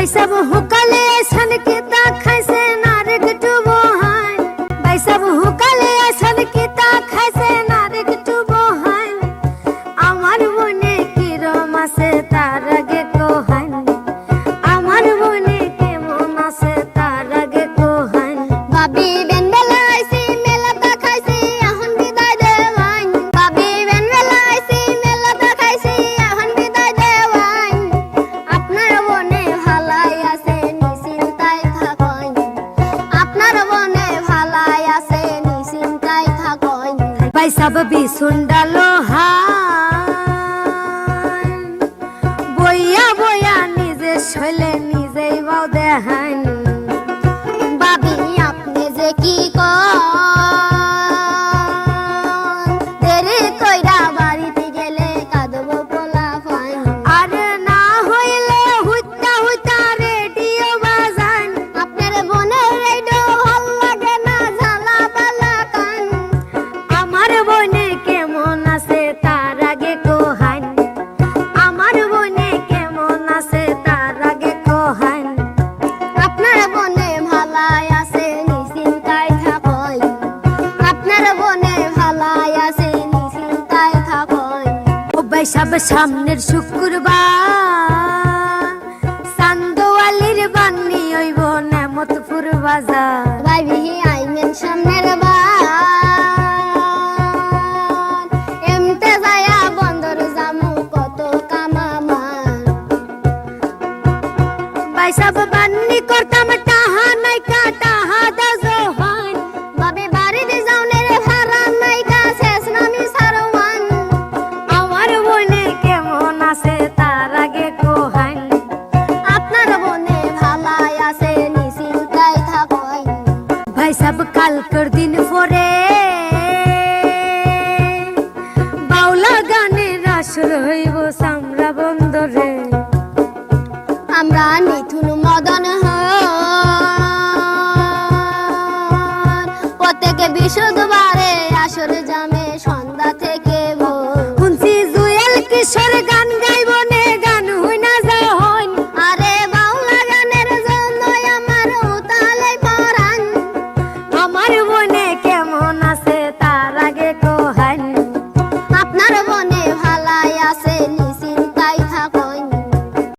सब हुकले ऐसन के ता खैसे नारक टुबो हाय भाई सब हुकले ऐसन के ता खैसे नारक टुबो हाय আমার মনে কি রমাসে তার আগে কোহান আমার মনে কেমন আছে তার আগে কোহান ভাবি বেনবেলা আইছি মেলা তা খাইছি এখন বিদায় দেওয়ান ভাবি বেনবেলা আইছি মেলা তা খাইছি এখন বিদায় দেওয়ান আপনার মনে ভালাই আছে নিশ্চিন্তায় থাকুন আপনার মনে ভালাই আছে নিশ্চিন্তায় থাকুন ভাই সব বিশুন ডালো শৈলে নিজেই বাও দেখান ভাবি আপনি যে কি দেরি কইরা বাড়িতে গেলে কাঁদবো পোলা ফান আর না হইলে হুইতা হুইতা রেডিও বাজান আপনার বোনের রেডিও ভাল লাগে না ঝালা বালা কান আমার বোনে কেমন আছে তার আগে কোহান আমার বোনে কেমন আছে আপনার বনে ভালাই আছে নিশ্চিন্তায় থাকুন আপনার বনে ভালাই আছে নিশ্চিন্তায় থাকুন ও ভাই সব সামনের শুক্রবার চান্দওয়ালির বান্নি হইব নেমতপুর বাজার ভাই বিহি আইমেন সামনের বার এমতে যায়া বন্দর জামু কত কামামার ভাই সব বান্নি করতাম টাহা নাই কাটা হাদা জোহান বাবে বাড়ি দি যাওনে রে ভাড়া নাই কা শেষ নামি সারওয়ান আমার মনে কেমন আছে তার আগে কোহান আপনার মনে ভালাই আছে নিশ্চিন্তায় থাকুন ভাই সব কালকের দিন পরে বাউলা গানের আসর হইব সামরা বন্দরে আমরা